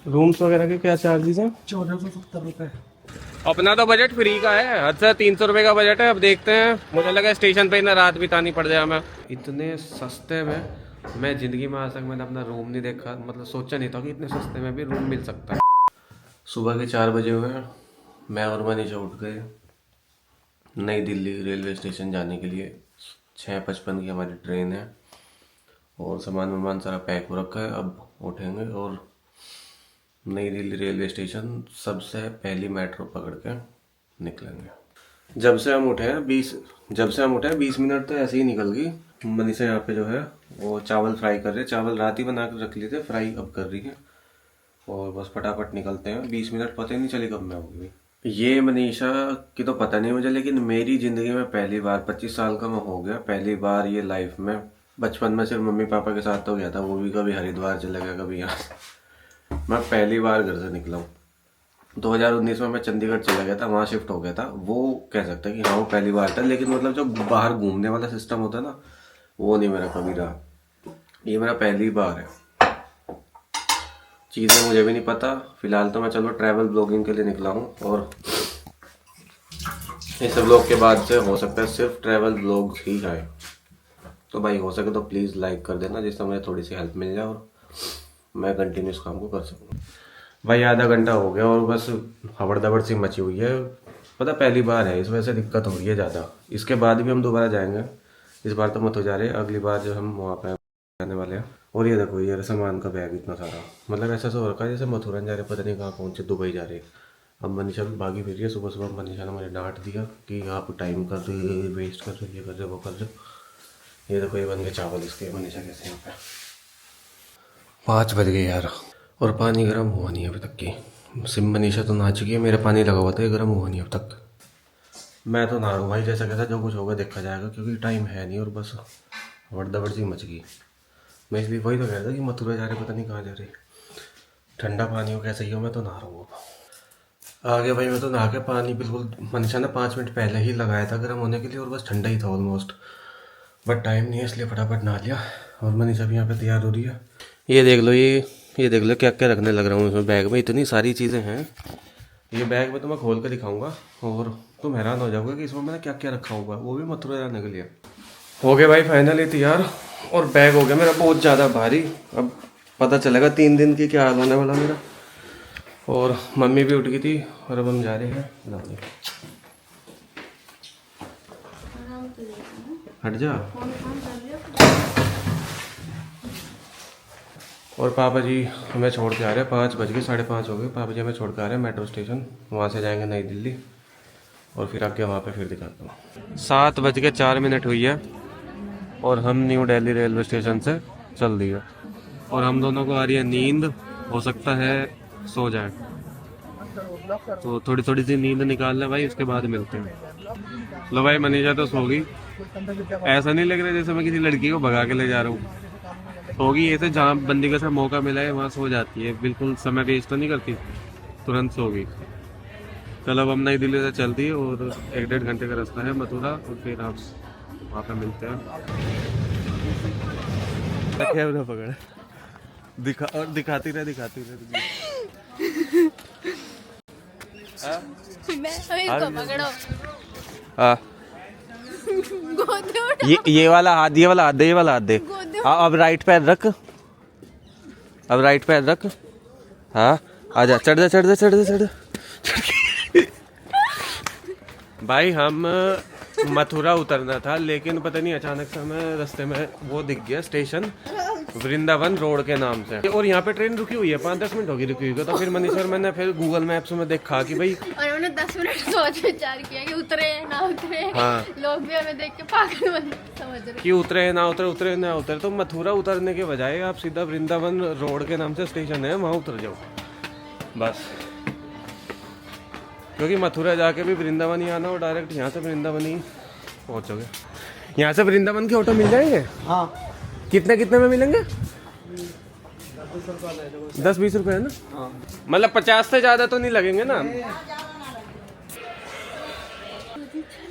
Rooms वगैरह के क्या चार्जेस हैं? 1470 रुपये। अपना तो बजट फ्री का है, हद से 300 रुपये का बजट है। अब देखते हैं, मुझे लगा स्टेशन पे ही ना रात बितानी पड़ जाए हमें। इतने सस्ते में मैं ज़िंदगी में आज तक मैंने अपना रूम नहीं देखा, मतलब सोचा नहीं था कि इतने सस्ते में भी रूम मिल सकता है। सुबह के 4 बजे हुए हैं, मैं और मनीषा उठ गए नई दिल्ली रेलवे स्टेशन जाने के लिए। 6:55 की हमारी ट्रेन है और सामान वामान सारा पैक हो रखा है। अब उठेंगे और नई दिल्ली रेलवे स्टेशन सबसे पहली मेट्रो पकड़ के निकलेंगे। जब से हम उठे हैं 20 मिनट तो ऐसे ही निकल गई। मनीषा यहाँ पे जो है वो चावल फ्राई कर रही है। चावल रात ही बना के रख लिए थे, फ्राई अब कर रही है। और बस फटाफट निकलते हैं। 20 मिनट पता ही नहीं चली कब मैं हो गई। ये मनीषा की तो पता नहीं मुझे, लेकिन मेरी ज़िंदगी में पहली बार, 25 साल का मैं हो गया, पहली बार ये लाइफ में। बचपन में सिर्फ मम्मी पापा के साथ तो गया था, वो भी कभी हरिद्वार चला गया, कभी यहाँ। मैं पहली बार घर से निकला हूँ। 2019 में मैं चंडीगढ़ चला गया था, वहाँ शिफ्ट हो गया था। वो कह सकते हैं कि हाँ वो पहली बार था, लेकिन मतलब जो बाहर घूमने वाला सिस्टम होता है ना, वो नहीं मेरा कभी रहा। ये मेरा पहली बार है। चीज़ें मुझे भी नहीं पता। फिलहाल तो मैं चलो ट्रैवल ब्लॉगिंग के लिए निकला हूँ, और इस ब्लॉग के बाद से हो सकता है सिर्फ ट्रैवल ब्लॉग्स ही आए। तो भाई हो सके तो प्लीज़ लाइक कर देना, जिससे मुझे थोड़ी सी हेल्प मिल जाए और मैं कंटिन्यू इस काम को कर सकूँ। भाई आधा घंटा हो गया और बस हबड़ दबड़ सी मची हुई है। पता पहली बार है, इस वजह से दिक्कत हो रही है ज़्यादा। इसके बाद भी हम दोबारा जाएंगे। इस बार तो मत हो जा रहे, अगली बार जो हम वहाँ पे जाने वाले हैं। और ये देखो ये सामान का बैग इतना सारा, मतलब ऐसा सा हो रखा है जैसे मथुरा जा रहे, पता नहीं कहाँ पहुँचे, दुबई जा रहे। अब मनीषा भी भागी फिर रही है। सुबह सुबह मनीषा ने मुझे डांट दिया कि आप टाइम कर रहे, वेस्ट कर रहे, ये कर रहे, वो कर रहे। ये देखो ये बन गए चावल इसके। मनीषा कैसे यहाँ पे 5 बज गए यार, और पानी गर्म हुआ नहीं अभी तक की। सिम मनीषा तो नहा चुकी है, मेरा पानी लगा हुआ था, ये गर्म हुआ नहीं अब तक। मैं तो नहा रहा हूँ भाई, जैसा कैसा जो कुछ होगा देखा जाएगा, क्योंकि टाइम है नहीं और बस हड़दबड़ सी मच गई। मैं इसलिए वही तो कह रहा था कि मथुरा जा रहे, पता नहीं कहाँ जा रहे। ठंडा पानी हो कैसे ही हो, मैं तो नहा रहा हूँ अब। आगे भाई मैं तो नहा के पानी बिल्कुल, मनीषा ने 5 मिनट पहले ही लगाया था गर्म होने के लिए, और बस ठंडा ही था ऑलमोस्ट। बट टाइम नहीं है इसलिए फटाफट नहा लिया। और मनीषा भी यहाँ पे तैयार हो रही है। ये देख लो, ये देख लो क्या क्या रखने लग रहा हूँ इसमें। बैग में इतनी सारी चीज़ें हैं। ये बैग में तो मैं खोल कर दिखाऊंगा और तुम हैरान हो जाओगे कि इसमें मैंने क्या क्या रखा हुआ है, वो भी मथुरा जाने के लिए। हो गया भाई फाइनली तैयार, और बैग हो गया मेरा बहुत ज़्यादा भारी। अब पता चलेगा 3 दिन की क्या हाल होने वाला मेरा। और मम्मी भी उठ गई थी और अब हम जा रहे हैं। हट जा। और पापा जी हमें छोड़ के आ रहे हैं। 5 बज गए, 5:30 हो गए। पापा जी हमें छोड़ के आ रहे हैं मेट्रो स्टेशन, वहाँ से जाएंगे नई दिल्ली और फिर आके वहाँ पे फिर दिखाता हूँ। 7:04 हुई है और हम न्यू दिल्ली रेलवे स्टेशन से चल दिए। और हम दोनों को आ रही है नींद, हो सकता है सो जाए, तो थोड़ी थोड़ी सी नींद निकाल लें भाई, उसके बाद मिलते हैं। लो भाई मनीषा तो सो गई। ऐसा नहीं लग रहा जैसे मैं किसी लड़की को भगा के ले जा रहा हूँ। होगी ऐसे, जहाँ बंदी का सब मौका मिला है वहाँ सो जाती है, बिल्कुल समय वेस्ट तो नहीं करती, तुरंत सो गई। चलो अब हम नई दिल्ली से चलती है और 1-1.5 घंटे का रास्ता है मथुरा, और फिर आप वहाँ पे मिलते हैं। कैमरा पकड़, दिखा और दिखाती रहे। हाँ ये वाला हाथ, ये वाला हाथ दे। अब राइट पैर रख, हाँ आजा, चढ़ जा। भाई हम मथुरा उतरना था, लेकिन पता नहीं अचानक से हमें रास्ते में वो दिख गया स्टेशन, वृंदावन रोड के नाम से। और यहाँ पे ट्रेन रुकी हुई है, 5-10 मिनट होगी रुकी हुई। तो फिर मनीष और मैंने फिर गूगल मैप्स में देखा कि भाई, और उन्होंने 10 मिनट सोच विचार किया कि उतरे ना उतरे। हाँ लोग भी हमें देख के पागल समझ रहे कि उतरे ना उतरे। तो मथुरा उतरने के बजाय आप सीधा वृंदावन रोड के नाम से स्टेशन है, वहाँ उतर जाओ बस। क्योंकि मथुरा जाके भी वृंदावन ही आना और डायरेक्ट यहाँ से वृंदावन ही पहुँचोगे। यहाँ से वृंदावन के ऑटो मिल जाएंगे? हाँ। कितने में मिलेंगे? 10-20 रुपए है ना? हाँ। मतलब 50 से ज़्यादा तो नहीं लगेंगे ना?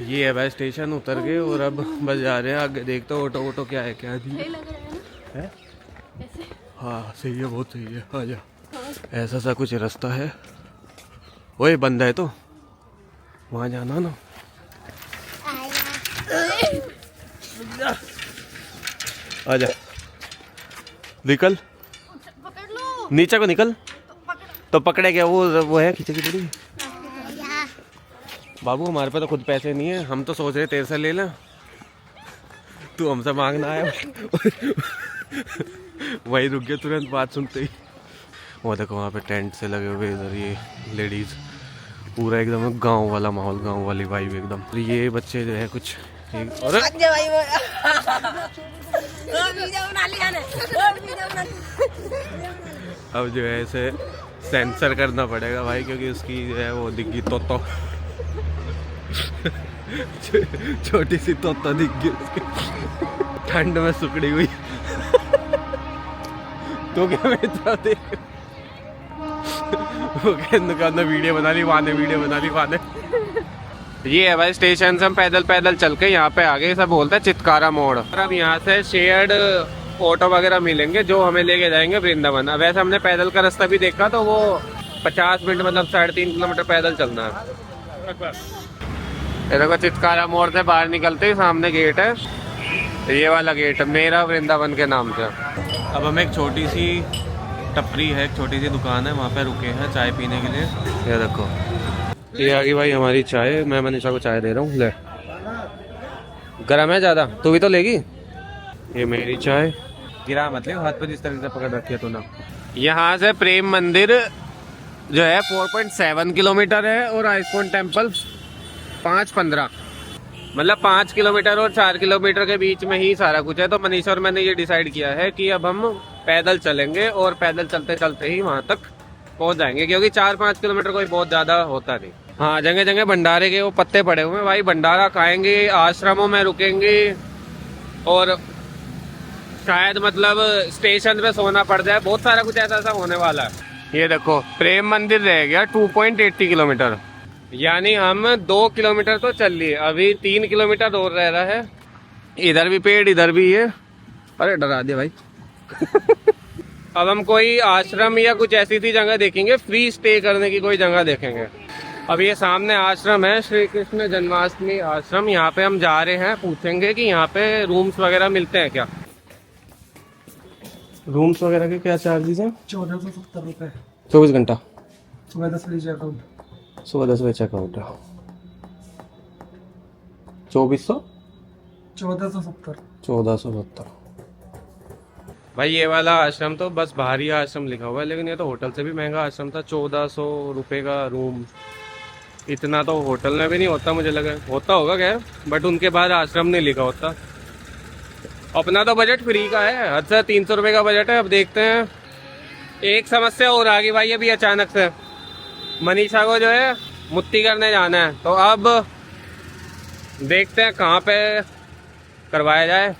ये है भाई स्टेशन, उतर गए और अब बस जा रहे हैं आगे। देखते हो ऑटो क्या है, क्या है? हैं। हाँ सही है, बहुत सही है। आ जा। ऐसा सा कुछ रास्ता है। ओए बंद है तो वहां जाना ना। आजा निकल पकड़ लो। नीचे को निकल। तो पकड़े क्या वो है खींचे की थोड़ी। बाबू हमारे पे तो खुद पैसे नहीं है, हम तो सोच रहे तेरे से ले लें, तू हमसे मांगना आया। वही रुक गया तुरंत बात सुनते ही। वो देखो वहाँ पे टेंट से लगे हुए इधर ये लेडीज, पूरा एकदम गांव वाला माहौल, गांव वाली वाइब एकदम। ये बच्चे जो है कुछ अरे अब जो है इसे सेंसर करना पड़ेगा भाई, क्योंकि उसकी जो है वो दिख गई तोतो। छोटी सी तोता दिख गई उसकी, ठंड में सुकड़ी हुई। तो क्या बेच देख वो कहना वीडियो बना ली वाने, वीडियो बना ली वाने। ये है भाई स्टेशन से हम पैदल पैदल चल के यहाँ पे आ गए। सब बोलते हैं चितकारा मोड़। और अब यहाँ से शेयर्ड ऑटो वगैरह मिलेंगे जो हमें लेके जाएंगे वृंदावन। अब वैसे हमने पैदल का रास्ता भी देखा तो वो 50 मिनट मतलब 3.5 किलोमीटर पैदल चलना है। ये देखो चितकारा मोड़ से बाहर निकलते ही सामने गेट है, ये वाला गेट है मेरा वृंदावन के नाम से। अब हम एक छोटी सी टपरी है, एक छोटी सी दुकान है, वहाँ पे रुके हैं चाय पीने के लिए। ये देखो ये आ गई भाई हमारी चाय। मैं मनीषा को चाय दे रहा हूँ, ले। गरम है ज़्यादा, तू भी तो लेगी। ये मेरी चाय, गिरा मतलब हाथ पे जिस तरह से पकड़ रखी है तूने। यहाँ से प्रेम मंदिर जो है 4.7 किलोमीटर है और आइस्कॉन टेम्पल 5.15, मतलब 5 किलोमीटर और 4 किलोमीटर के बीच में ही सारा कुछ है। तो मनीषा और मैंने ये डिसाइड किया है कि अब हम पैदल चलेंगे और पैदल चलते चलते ही वहाँ तक पहुँच जाएंगे, क्योंकि 4-5 किलोमीटर कोई बहुत ज़्यादा होता नहीं। हाँ जगह जगह भंडारे के वो पत्ते पड़े हुए हैं भाई, भंडारा खाएंगे, आश्रमों में रुकेंगे और शायद मतलब स्टेशन पे सोना पड़ जाए, बहुत सारा कुछ ऐसा होने वाला है। ये देखो प्रेम मंदिर रह गया 2.80 किलोमीटर, यानी हम 2 किलोमीटर तो चल लिए, अभी 3 किलोमीटर और रह रहा है। इधर भी पेड़ इधर भी है। अरे डरा दिया भाई। अब हम कोई आश्रम या कुछ ऐसी सी जगह देखेंगे, फ्री स्टे करने की कोई जगह देखेंगे। अब ये सामने आश्रम है श्री कृष्ण जन्माष्टमी आश्रम, यहाँ पे हम जा रहे हैं, पूछेंगे कि यहाँ पे रूम्स वगैरह मिलते हैं क्या। रूम्स वगैरह के क्या चार्जेस हैं? 1470 रुपये 24 घंटा, सुबह 10 बजे चेकआउट। सुबह 10 बजे चेकआउट है। 2400 1470 1470। भाई ये वाला आश्रम तो बस बाहरी आश्रम लिखा हुआ है, लेकिन ये तो होटल से भी महंगा आश्रम था। 1400 रुपये का रूम, इतना तो होटल में भी नहीं होता, मुझे लगा होता होगा क्या, बट उनके बाद आश्रम नहीं लिखा होता। अपना तो बजट फ्री का है, हद से 300 रुपये का बजट है। अब देखते हैं। एक समस्या और आ गई भाई अभी अचानक से, मनीषा को जो है मुत्ती करने जाना है, तो अब देखते हैं कहाँ पे करवाया जाए।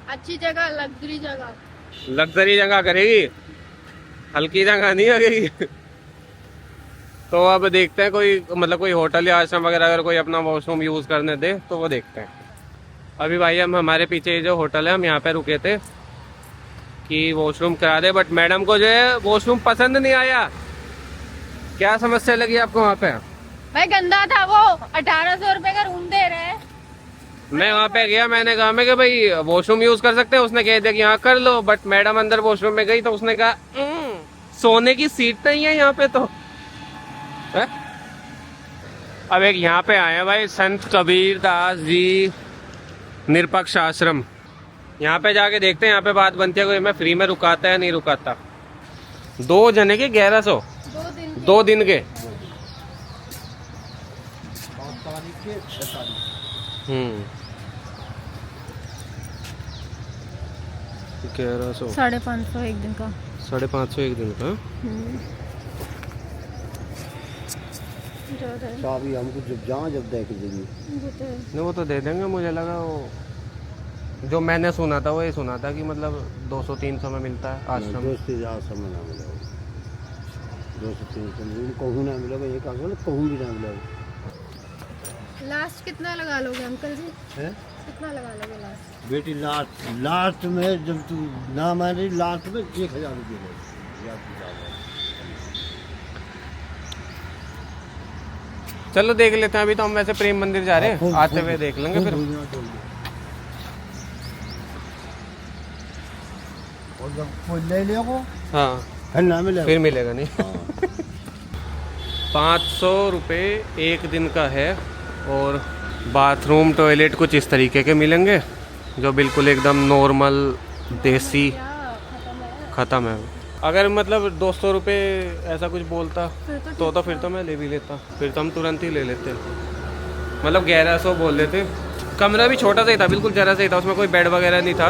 अच्छी जगह, लग्जरी जगह। लग्जरी जगह करेगी, हल्की जगह नहीं करेगी। तो अब देखते हैं कोई मतलब कोई होटल या आश्रम वगैरह अगर कोई अपना वॉशरूम यूज़ करने दे तो वो देखते हैं। अभी भाई हम हमारे पीछे जो होटल है हम यहाँ पे रुके थे कि वॉशरूम करा दे, बट मैडम को जो है वॉशरूम पसंद नहीं आया। क्या समस्या लगी आपको वहाँ पे? भाई गंदा था वो, 1800 रुपये का रूम दे रहे हैं। मैं वहाँ पे गया, मैंने कहा मैं कि भाई वॉशरूम यूज कर सकते हैं, उसने कह दिया कि यहाँ कर लो, बट मैडम अंदर वॉशरूम में गई तो उसने कहा सोने की सीट नहीं है यहाँ पे तो है? अब एक यहाँ पे आए हैं भाई संत कबीर दास जी निरपक्ष आश्रम, यहाँ पे जाके देखते हैं यहाँ पे बात बनती है कोई मैं फ्री में रुकाता है नहीं रुकाता। 2 जने के 1100 2 दिन के 1100 550 एक दिन का, 550 एक दिन का। चाबी हमको जब दे के देंगे। नहीं वो तो दे देंगे, मुझे लगा वो जो मैंने सुना था वो ये सुना था कि मतलब 200-300 में मिलता है आश्रम। 200 से ज़्यादा समय ना मिलेगा, 200-300 में कहूँ ना मिलेगा, एक आगे कहूँ भी ना मिलेगा। लास्ट कितना लगा लोगे अंकल जी? है कितना लगा लोगे लास्ट? बेटी लास्ट में जब तू ना माने लास्ट में 1000 रुपये चलो देख लेते हैं, अभी तो हम वैसे प्रेम मंदिर जा रहे हैं, आते हुए देख लेंगे फिर। और जब कोई ले लिया को हाँ फिर ना मिले फिर मिलेगा नहीं। 500 रुपये एक दिन का है, और बाथरूम टॉयलेट कुछ इस तरीके के मिलेंगे जो बिल्कुल एकदम नॉर्मल देसी। ख़त्म है। अगर मतलब 200 रुपये ऐसा कुछ बोलता तो फिर तो मैं ले भी लेता, फिर तो हम तुरंत ही ले लेते। मतलब 1100 बोल लेते। कमरा भी छोटा सा ही था, बिल्कुल जरा सा ही था, उसमें कोई बेड वगैरह नहीं था।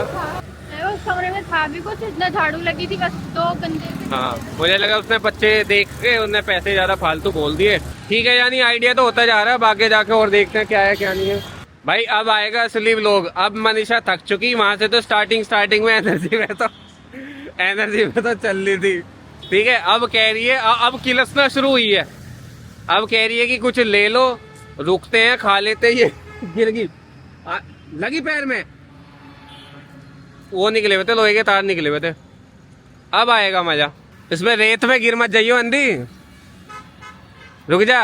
उस कमरे में था भी कुछ, इतना झाड़ू लगी थी बस, 2 गंदे। हाँ मुझे लगा उसने बच्चे देख के उन्हें पैसे ज़्यादा फालतू बोल दिए। ठीक है, यानी आइडिया तो होता जा रहा है, आगे जाके और देखते हैं क्या है क्या नहीं है। भाई अब आएगा असली व्लॉग। अब मनीषा थक चुकी, वहां से तो स्टार्टिंग में एनर्जी में तो चल रही थी। ठीक है, अब कह रही है, अब किलसना शुरू हुई है। अब कह रही है कि कुछ ले लो, रुकते हैं, खा लेते। ये गिर गई, लगी पैर में, वो निकले हुए थे, लोहे के तार निकले हुए थे। अब आएगा मजा। इसमें रेत में गिर मत जाइयो अंधी, रुक जा।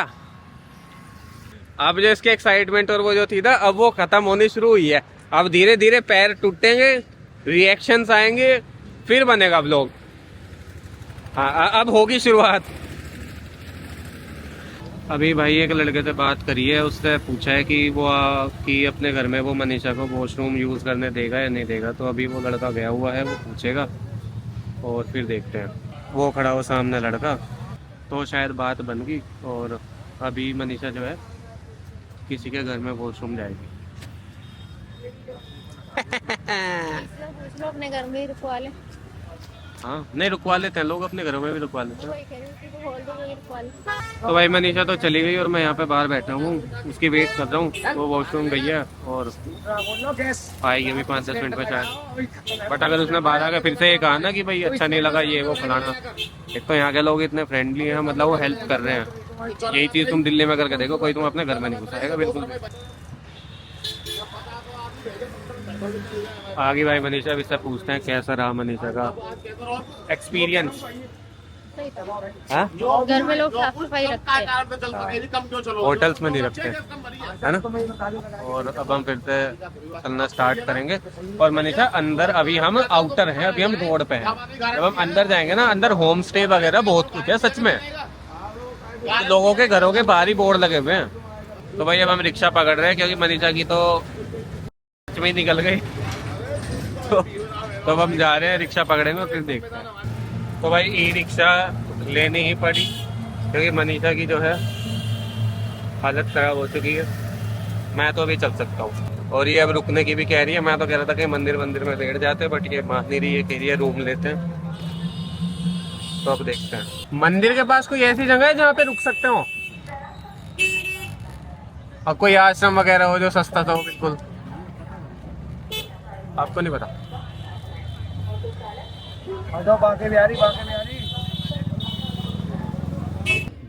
अब जो इसके एक्साइटमेंट और वो जो थी ना, अब वो खत्म होनी शुरू हुई है। अब धीरे धीरे पैर टूटेंगे, रिएक्शंस आएंगे, फिर बनेगा व्लॉग। हाँ अब होगी शुरुआत। अभी भाई एक लड़के से बात करी है, उससे पूछा है कि वो कि अपने घर में वो मनीषा को वॉशरूम यूज़ करने देगा या नहीं देगा। तो अभी वो लड़का गया हुआ है, वो पूछेगा और फिर देखते हैं। वो खड़ा हो सामने लड़का, तो शायद बात बन गई। और अभी मनीषा जो है किसी के घर में वॉशरूम जाएगी। पूछ लो अपने घर में ही रुकवा ले। हाँ नहीं, रुकवा लेते हैं लोग, अपने घरों में भी रुकवा लेते हैं। वही कह रही हूँ, किसी को बोल दो वही रुकवा ले। तो भाई मनीषा तो चली गई और मैं यहाँ पे बाहर बैठा हूँ, उसकी वेट कर रहा हूँ। वो वॉशरूम गई है और आएगी अभी 5-10 मिनट में शायद। बट अगर उसने बाहर आकर फिर से ये कहा ना कि भाई अच्छा नहीं लगा ये वो फलाना, एक तो यहाँ के लोग इतने फ्रेंडली हैं, मतलब वो हेल्प कर रहे हैं। यही चीज़ तुम दिल्ली में करके देखो, कोई तुम अपने घर में नहीं घुसाएगा बिल्कुल भी। आगे भाई मनीषा भी से पूछते हैं कैसा रहा मनीषा का एक्सपीरियंस। हाँ? घर में लोग साफ सफाई रखते हैं, होटल्स में नहीं रखते है ना। और अब हम फिर से चलना स्टार्ट करेंगे। और मनीषा अंदर, अभी हम आउटर हैं, अभी हम रोड पे हैं। जब हम अंदर जाएंगे ना, अंदर होम स्टे वगैरह बहुत कुछ है सच में। लोगों के घरों के बाहर ही बोर्ड लगे हुए हैं। तो भाई अब हम रिक्शा पकड़ रहे हैं क्योंकि मनीषा की तो में ही निकल गई। तो अब हम जा रहे हैं, रिक्शा पकड़ेंगे और फिर देखते हैं। तो भाई ई रिक्शा लेनी ही पड़ी क्योंकि मनीषा की जो है हालत खराब हो चुकी है। मैं तो अभी चल सकता हूँ और ये अब रुकने की भी कह रही है। मैं तो कह रहा था कि मंदिर में लेट जाते, बट ये मान नहीं रही है, कह रही है रूम लेते हैं। तो अब देखते हैं। मंदिर के पास कोई ऐसी जगह है जहाँ पे रुक सकते हो और कोई आश्रम वगैरह हो जो सस्ता था हो बिल्कुल? आपको नहीं पता?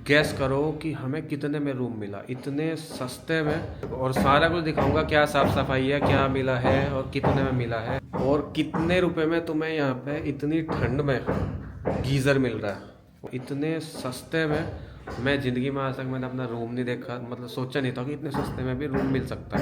गैस करो कि हमें कितने में रूम मिला, इतने सस्ते में। और सारा कुछ दिखाऊंगा, क्या साफ सफाई है, क्या मिला है और कितने में मिला है, और कितने रुपए में तुम्हें यहाँ पे इतनी ठंड में गीज़र मिल रहा है। इतने सस्ते में मैं ज़िंदगी में आज तक मैंने अपना रूम नहीं देखा, मतलब सोचा नहीं था कि इतने सस्ते में भी रूम मिल सकता है।